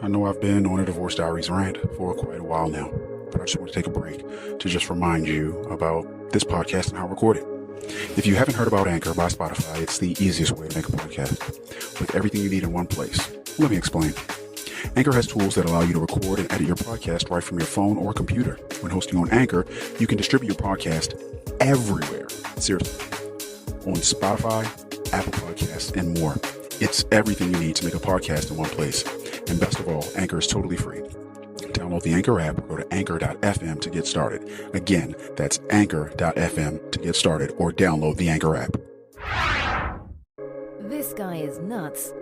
I know I've been on a Divorce Diaries rant for quite a while now, but I just want to take a break to just remind you about this podcast and how I record it. If you haven't heard about Anchor by Spotify, it's the easiest way to make a podcast with everything you need in one place. Let me explain. Anchor has tools that allow you to record and edit your podcast right from your phone or computer. When hosting on Anchor, you can distribute your podcast everywhere. Seriously. On Spotify, Apple Podcasts, and more. It's everything you need to make a podcast in one place. And best of all, Anchor is totally free. Download the Anchor app or go to anchor.fm to get started. Again, that's anchor.fm to get started, or download the Anchor app. This guy is nuts.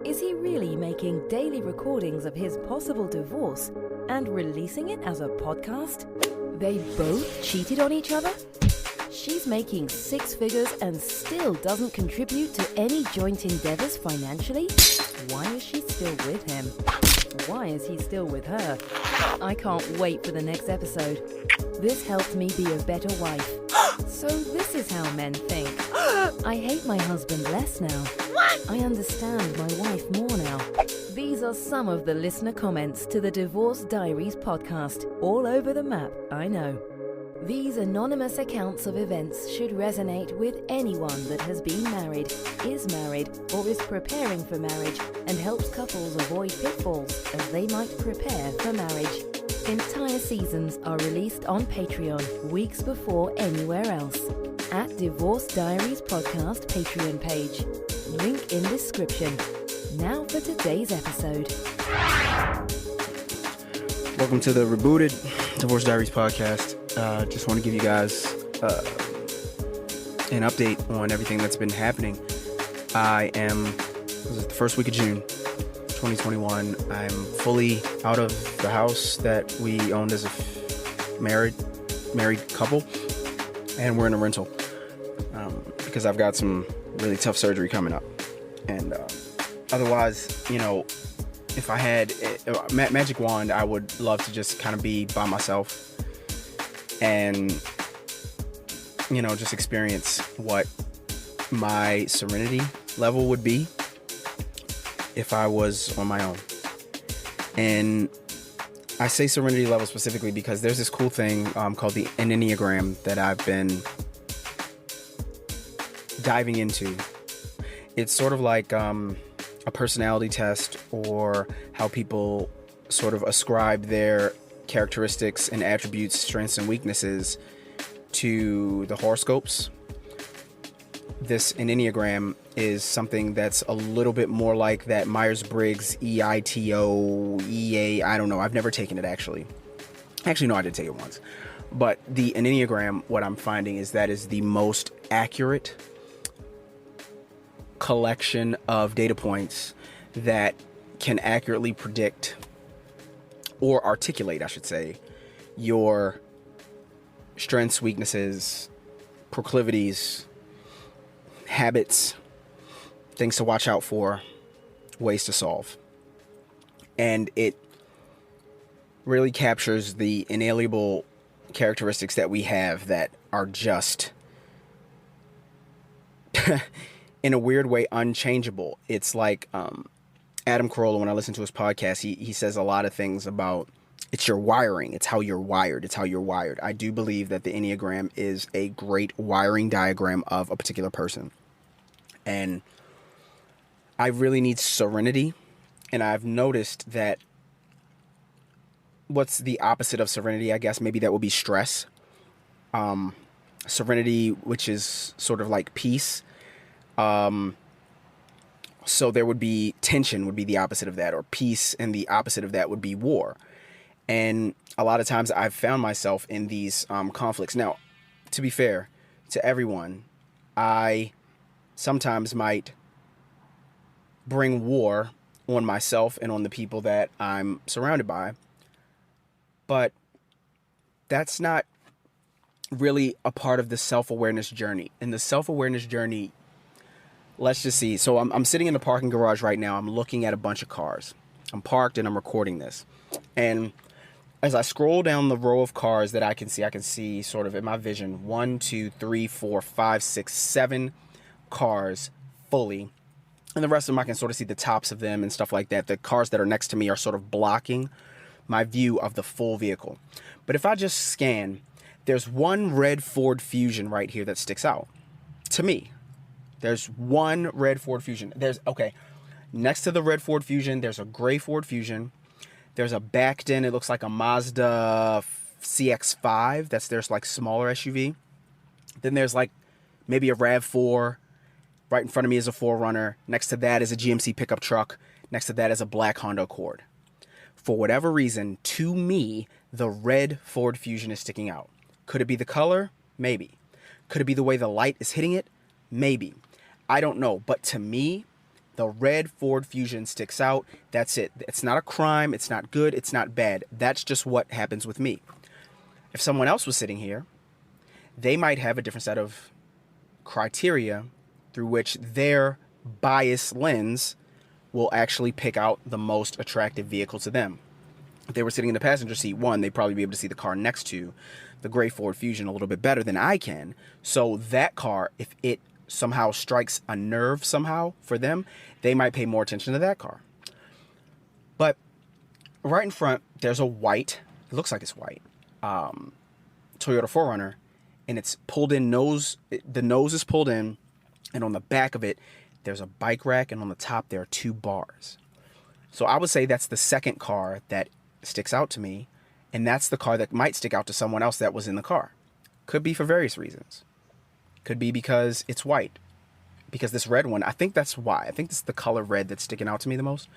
Is he really making daily recordings of his possible divorce and releasing it as a podcast? They both cheated on each other? She's making six figures and still doesn't contribute to any joint endeavors financially? Why is she still with him? Why is he still with her? I can't wait for the next episode. This helped me be a better wife. So this is how men think. I hate my husband less now. I understand my wife more now. These are some of the listener comments to the Divorce Diaries podcast. All over the map, I know. These anonymous accounts of events should resonate with anyone that has been married, is married, or is preparing for marriage, and helps couples avoid pitfalls as they might prepare for marriage. Entire seasons are released on Patreon weeks before anywhere else. At Divorce Diaries Podcast Patreon page. Link in description. Now for today's episode. Welcome to the rebooted Divorce Diaries podcast. Just want to give you guys an update on everything that's been happening. This is the first week of June 2021. I'm fully out of the house that we owned as a married couple, and we're in a rental because I've got some really tough surgery coming up. And otherwise, if I had a magic wand, I would love to just kind of be by myself and, just experience what my serenity level would be if I was on my own. And I say serenity level specifically because there's this cool thing called the ENNEAGRAM that I've been diving into. It's sort of like a personality test, or how people sort of ascribe their characteristics and attributes, strengths and weaknesses to the horoscopes. This ENNEAGRAM is something that's a little bit more like that Myers-Briggs EITO, EA, I don't know. I've never taken it actually. Actually, no, I did take it once. But the ENNEAGRAM, what I'm finding is that is the most accurate collection of data points that can accurately predict, or articulate, I should say, your strengths, weaknesses, proclivities, habits, things to watch out for, ways to solve. And it really captures the inalienable characteristics that we have that are just in a weird way unchangeable. It's like Adam Carolla, when I listen to his podcast, he says a lot of things about it's your wiring. It's how you're wired. It's how you're wired. I do believe that the Enneagram is a great wiring diagram of a particular person. And I really need serenity. And I've noticed that what's the opposite of serenity? I guess maybe that would be stress. Serenity, which is sort of like peace. So there would be tension would be the opposite of that, or peace, and the opposite of that would be war. And a lot of times I've found myself in these conflicts. Now, to be fair to everyone, I sometimes might bring war on myself and on the people that I'm surrounded by. But that's not really a part of the self-awareness journey. In the self-awareness journey, let's just see. So I'm sitting in the parking garage right now. I'm looking at a bunch of cars. I'm parked and I'm recording this. And as I scroll down the row of cars that I can see sort of in my vision, 1, 2, 3, 4, 5, 6, 7 cars fully And the rest of them, I can sort of see the tops of them and stuff like that. The cars that are next to me are sort of blocking my view of the full vehicle. But if I just scan, there's one red Ford Fusion right here that sticks out to me. There's one red Ford Fusion. Next to the red Ford Fusion, there's a gray Ford Fusion. There's a backed in, it looks like a Mazda CX-5. That's their like smaller SUV. Then there's like maybe a RAV4. Right in front of me is a 4Runner. Next to that is a GMC pickup truck. Next to that is a black Honda Accord. For whatever reason, to me, the red Ford Fusion is sticking out. Could it be the color? Maybe. Could it be the way the light is hitting it? Maybe. I don't know. But to me, the red Ford Fusion sticks out. That's it. It's not a crime. It's not good. It's not bad. That's just what happens with me. If someone else was sitting here, they might have a different set of criteria through which their bias lens will actually pick out the most attractive vehicle to them. If they were sitting in the passenger seat, one, they'd probably be able to see the car next to the gray Ford Fusion a little bit better than I can. So that car, if it somehow strikes a nerve somehow for them, they might pay more attention to that car. But right in front, there's a white, it looks like it's white, Toyota 4Runner, and it's pulled in nose, the nose is pulled in, and on the back of it, there's a bike rack, and on the top, there are 2 bars. So I would say that's the second car that sticks out to me, and that's the car that might stick out to someone else that was in the car. Could be for various reasons. Could be because it's white. Because this red one, I think that's why. I think it's the color red that's sticking out to me the most.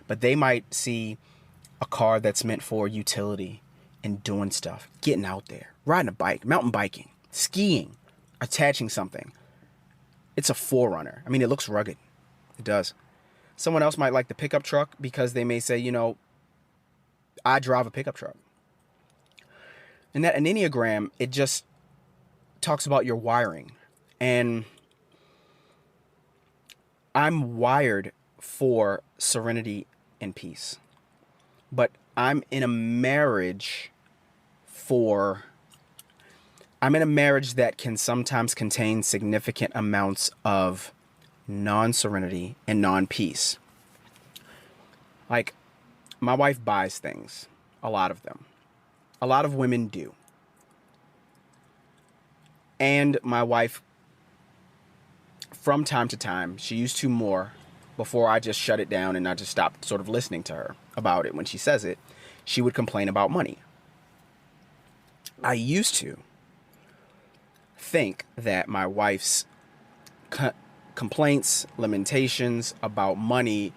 But they might see a car that's meant for utility and doing stuff, getting out there, riding a bike, mountain biking, skiing, attaching something. It's a 4Runner. I mean, it looks rugged. It does. Someone else might like the pickup truck because they may say, you know, I drive a pickup truck. And that an Enneagram, it just talks about your wiring. And I'm wired for serenity and peace. But I'm in a marriage that can sometimes contain significant amounts of non-serenity and non-peace. Like, my wife buys things, a lot of them. A lot of women do. And my wife, from time to time, she used to more before I just shut it down and I just stopped sort of listening to her about it when she says it, she would complain about money. I used to think that my wife's complaints, lamentations about money,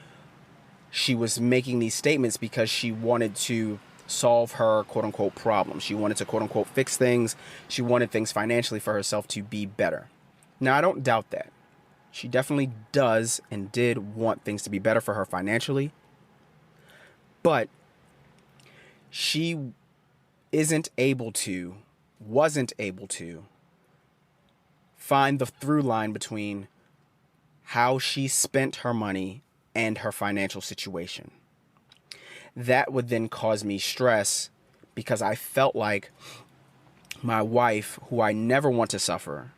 she was making these statements because she wanted to solve her quote-unquote problem. She wanted to quote-unquote fix things. She wanted things financially for herself to be better. Now, I don't doubt that. She definitely does and did want things to be better for her financially. But she wasn't able to find the through line between how she spent her money and her financial situation. That would then cause me stress because I felt like my wife, who I never want to suffer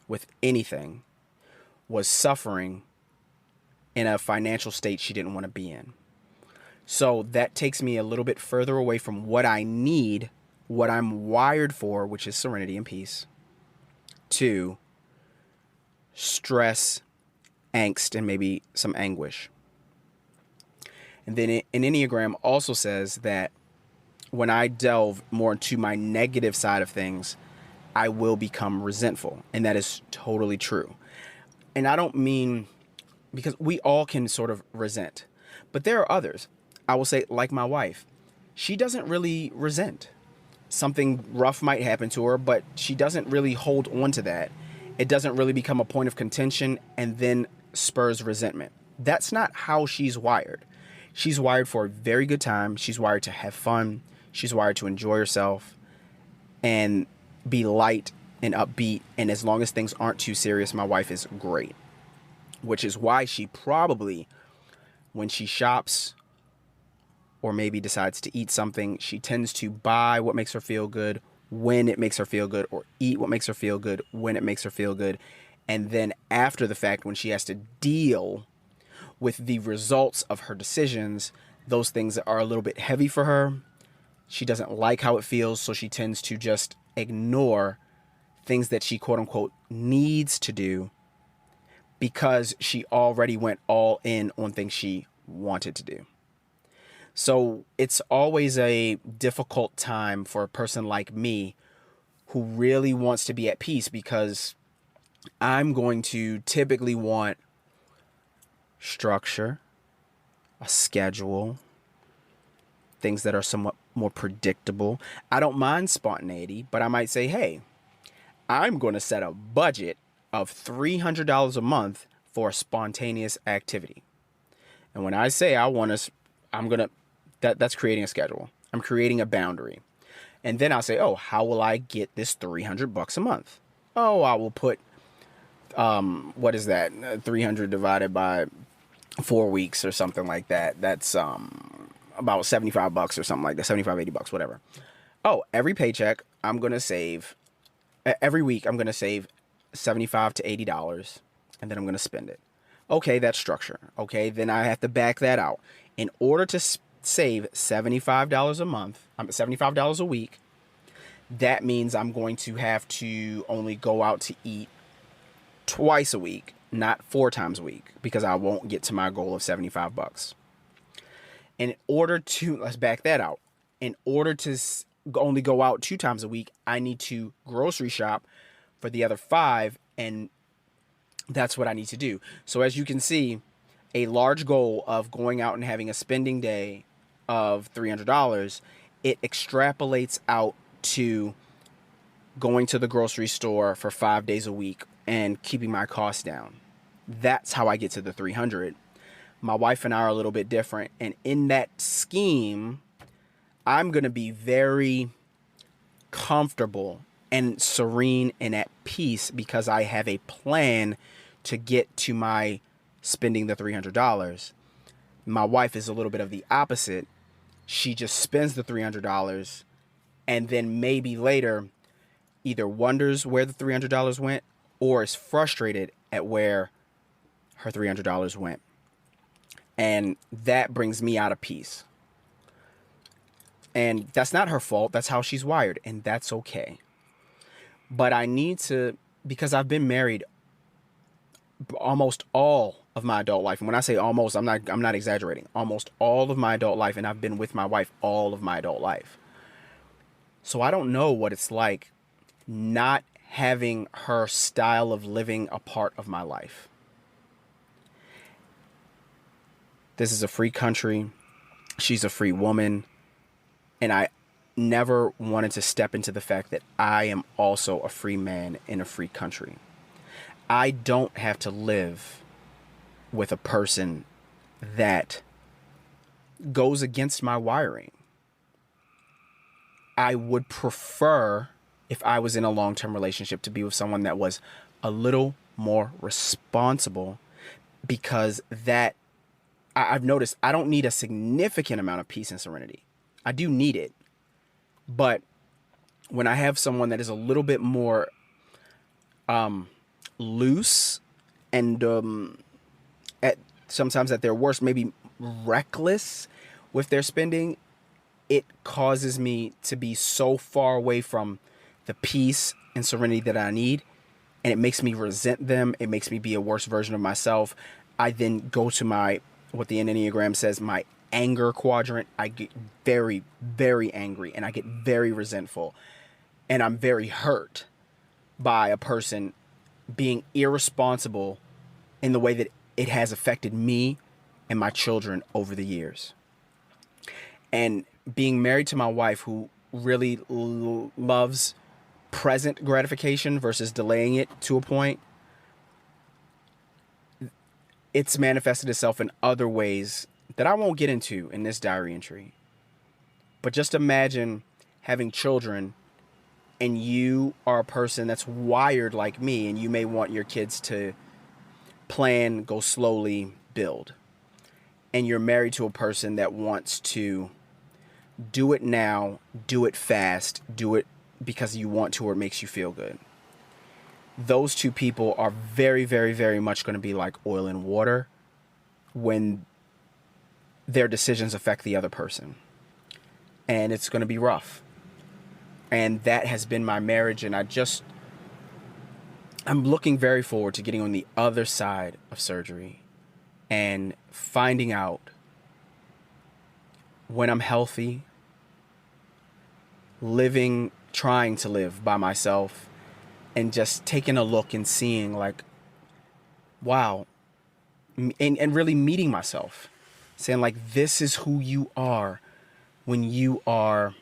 with anything, was suffering in a financial state she didn't want to be in. So that takes me a little bit further away from what I need, what I'm wired for, which is serenity and peace, to stress, angst, and maybe some anguish. And then an Enneagram also says that when I delve more into my negative side of things, I will become resentful. And that is totally true. And I don't mean, because we all can sort of resent, but there are others. I will say, like my wife, she doesn't really resent. Something rough might happen to her, but she doesn't really hold on to that. It doesn't really become a point of contention and then spurs resentment. That's not how she's wired. She's wired for a very good time. She's wired to have fun. She's wired to enjoy herself and be light and upbeat. And as long as things aren't too serious, my wife is great. Which is why she probably, when she shops or maybe decides to eat something, she tends to buy what makes her feel good when it makes her feel good, or eat what makes her feel good when it makes her feel good. And then after the fact, when she has to deal with the results of her decisions, those things are a little bit heavy for her. She doesn't like how it feels, so she tends to just ignore things that she quote unquote needs to do because she already went all in on things she wanted to do. So it's always a difficult time for a person like me who really wants to be at peace, because I'm going to typically want structure, a schedule, things that are somewhat more predictable. I don't mind spontaneity, but I might say, hey, I'm going to set a budget of $300 a month for a spontaneous activity. And when I say that's creating a schedule. I'm creating a boundary. And then I'll say, oh, how will I get this $300 a month? Oh, I will put, what is that? 300 divided by 4 weeks or something like that. That's about $75 or something like that. $75, $80, whatever. Oh, every paycheck, I'm going to save, every week, I'm going to save $75 to $80, and then I'm going to spend it. Okay, that's structure. Okay, then I have to back that out. In order to save $75 a month, $75 a week, that means I'm going to have to only go out to eat twice a week, not 4 times a week, because I won't get to my goal of $75. In order to, let's back that out. In order to only go out 2 times a week, I need to grocery shop for the other 5, and that's what I need to do. So as you can see, a large goal of going out and having a spending day of $300, it extrapolates out to going to the grocery store for 5 days a week and keeping my costs down. That's how I get to the 300. My wife and I are a little bit different. And in that scheme, I'm going to be very comfortable and serene and at peace because I have a plan to get to my spending the $300. My wife is a little bit of the opposite. She just spends the $300 and then maybe later either wonders where the $300 went or is frustrated at where her $300 went. And that brings me out of peace. And that's not her fault. That's how she's wired. And that's okay. But I need to, because I've been married almost all of my adult life. And when I say almost, I'm not exaggerating. Almost all of my adult life. And I've been with my wife all of my adult life. So I don't know what it's like not having her style of living a part of my life. This is a free country. She's a free woman. And I never wanted to step into the fact that I am also a free man in a free country. I don't have to live with a person that goes against my wiring. I would prefer, if I was in a long-term relationship, to be with someone that was a little more responsible, because that I've noticed I don't need a significant amount of peace and serenity. I do need it. But when I have someone that is a little bit more loose and sometimes at their worst, maybe reckless with their spending, it causes me to be so far away from the peace and serenity that I need. And it makes me resent them. It makes me be a worse version of myself. I then go to what the ENNEAGRAM says, my anger quadrant. I get very, very angry and I get very resentful. And I'm very hurt by a person being irresponsible in the way that it has affected me and my children over the years. And being married to my wife, who really loves present gratification versus delaying it to a point, it's manifested itself in other ways that I won't get into in this diary entry. But just imagine having children and you are a person that's wired like me, and you may want your kids to plan, go slowly, build. And you're married to a person that wants to do it now, do it fast, do it because you want to or it makes you feel good. those two people are very, very, very much going to be like oil and water when their decisions affect the other person. And it's going to be rough. And that has been my marriage. And I'm looking very forward to getting on the other side of surgery and finding out when I'm healthy, trying to live by myself, and just taking a look and seeing like, wow, and really meeting myself, saying like, this is who you are when you are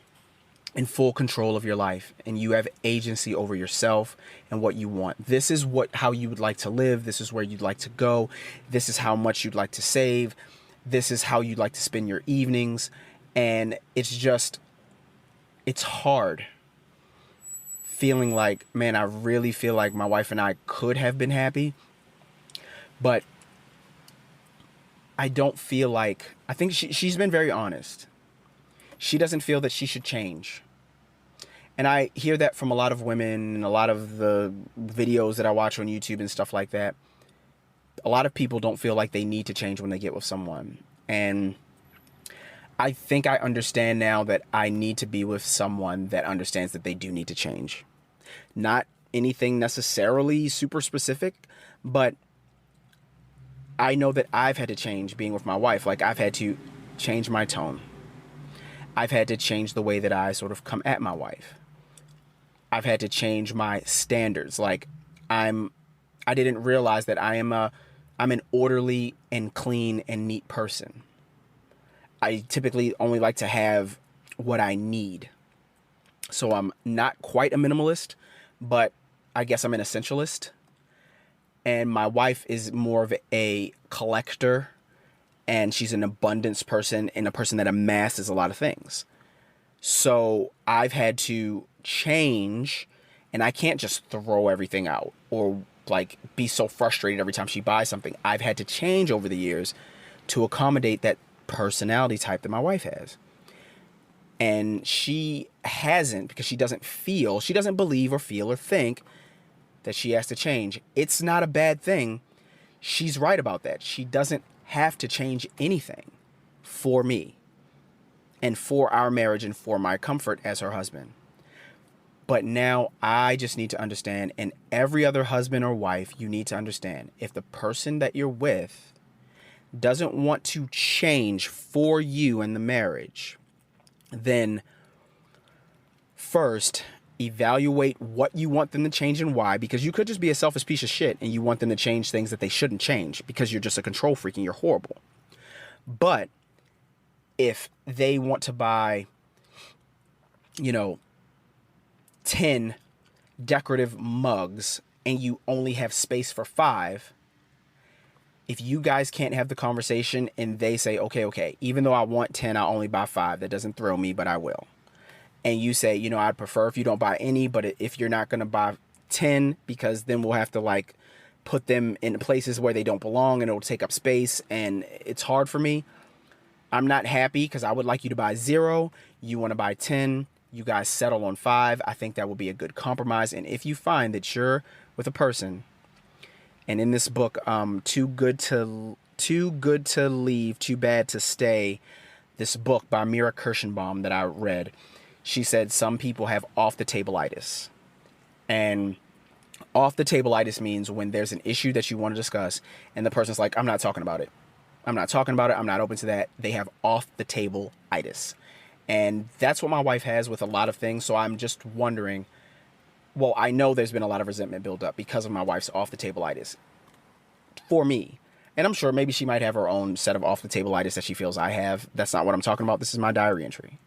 in full control of your life and you have agency over yourself and what you want. This is how you would like to live. This is where you'd like to go. This is how much you'd like to save. This is how you'd like to spend your evenings. And it's hard feeling like, man, I really feel like my wife and I could have been happy, but I don't feel like, I think she's been very honest. She doesn't feel that she should change. And I hear that from a lot of women and a lot of the videos that I watch on YouTube and stuff like that. A lot of people don't feel like they need to change when they get with someone. And I think I understand now that I need to be with someone that understands that they do need to change. Not anything necessarily super specific, but I know that I've had to change being with my wife. Like, I've had to change my tone. I've had to change the way that I sort of come at my wife. I've had to change my standards. Like, I didn't realize that I'm an orderly and clean and neat person. I typically only like to have what I need. So I'm not quite a minimalist, but I guess I'm an essentialist. And my wife is more of a collector, and she's an abundance person and a person that amasses a lot of things. So I've had to change, and I can't just throw everything out or like be so frustrated every time she buys something. I've had to change over the years to accommodate that personality type that my wife has. And she hasn't, because she doesn't believe or feel or think that she has to change. It's not a bad thing. She's right about that. She doesn't have to change anything for me and for our marriage and for my comfort as her husband. But now I just need to understand, and every other husband or wife, you need to understand, if the person that you're with doesn't want to change for you in the marriage, then first evaluate what you want them to change and why, because you could just be a selfish piece of shit and you want them to change things that they shouldn't change because you're just a control freak and you're horrible. But if they want to buy, 10 decorative mugs and you only have space for 5, if you guys can't have the conversation and they say, okay, even though I want 10, I'll only buy 5. That doesn't thrill me, but I will. And you say, I'd prefer if you don't buy any, but if you're not going to buy 10, because then we'll have to like put them in places where they don't belong and it'll take up space and it's hard for me. I'm not happy because I would like you to buy 0. You want to buy 10. You guys settle on 5. I think that would be a good compromise. And if you find that you're with a person, and in this book, Too Good to Leave, Too Bad to Stay, this book by Mira Kirschenbaum that I read, she said some people have off-the-table-itis. And off-the-table-itis means when there's an issue that you want to discuss and the person's like, I'm not talking about it. I'm not open to that. They have off-the-table-itis. And that's what my wife has with a lot of things. So I'm just wondering, well, I know there's been a lot of resentment built up because of my wife's off-the-table-itis for me. And I'm sure maybe she might have her own set of off-the-table-itis that she feels I have. That's not what I'm talking about. This is my diary entry.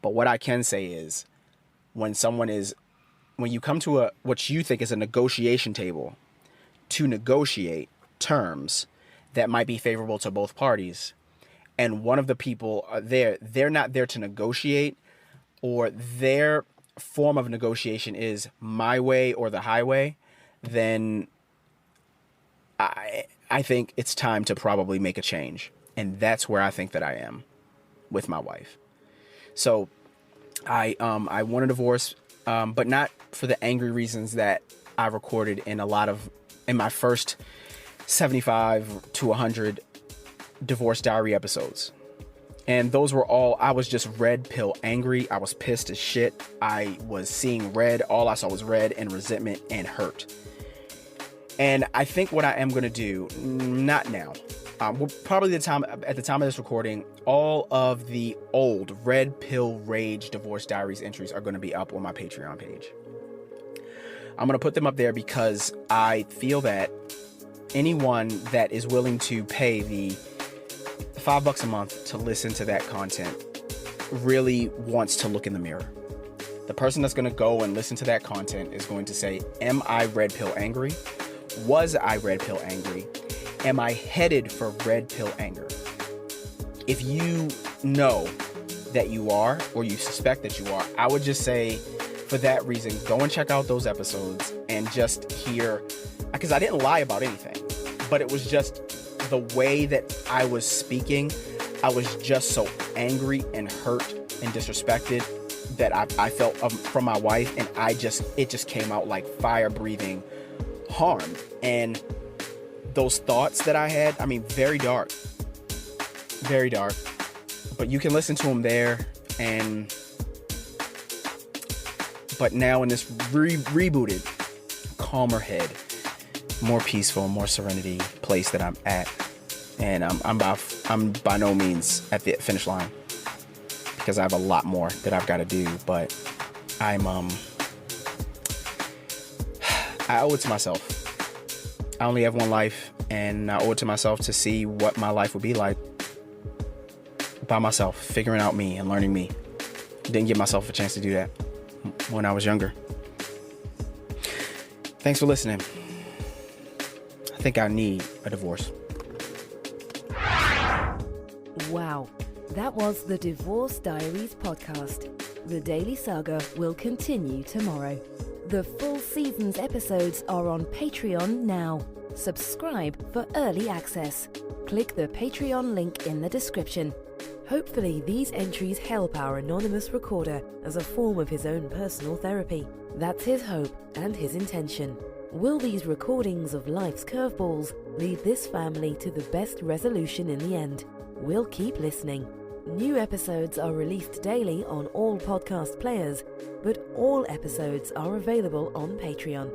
But what I can say is when you come to what you think is a negotiation table to negotiate terms that might be favorable to both parties, and one of the people are they're not there to negotiate, or their form of negotiation is my way or the highway, then I think it's time to probably make a change. And that's where I think that I am with my wife. So I want a divorce, but not for the angry reasons that I recorded in my first 75 to 100 divorce diary episodes. And those were all, I was just red pill angry. I was pissed as shit. I was seeing red. All I saw was red and resentment and hurt. And I think what I am going to do, not now, probably at the time of this recording, all of the old red pill rage divorce diaries entries are going to be up on my Patreon page. I'm going to put them up there because I feel that anyone that is willing to pay the $5 a month to listen to that content really wants to look in the mirror. The person that's going to go and listen to that content is going to say, am I red pill angry? Was I red pill angry? Am I headed for red pill anger? If you know that you are, or you suspect that you are, I would just say, for that reason, go and check out those episodes and just hear, because I didn't lie about anything, but it was just the way that I was speaking. I was just so angry and hurt and disrespected that I felt from my wife, and it just came out like fire breathing harm. And those thoughts that I had, I mean, very dark, but you can listen to them there. But now in this rebooted, calmer head, more peaceful, more serenity place that I'm at, and I'm by no means at the finish line, because I have a lot more that I've got to do, but I owe it to myself. I only have one life, and I owe it to myself to see what my life would be like by myself, figuring out me and learning me. Didn't give myself a chance to do that when I was younger. Thanks for listening. I think I need a divorce. Wow, that was the Divorce Diaries podcast. The Daily Saga will continue tomorrow. The full season's episodes are on Patreon now. Subscribe for early access. Click the Patreon link in the description. Hopefully these entries help our anonymous recorder as a form of his own personal therapy. That's his hope and his intention. Will these recordings of life's curveballs lead this family to the best resolution in the end? We'll keep listening. New episodes are released daily on all podcast players, but all episodes are available on Patreon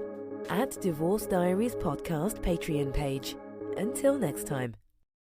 at Divorce Diaries Podcast Patreon page. Until next time.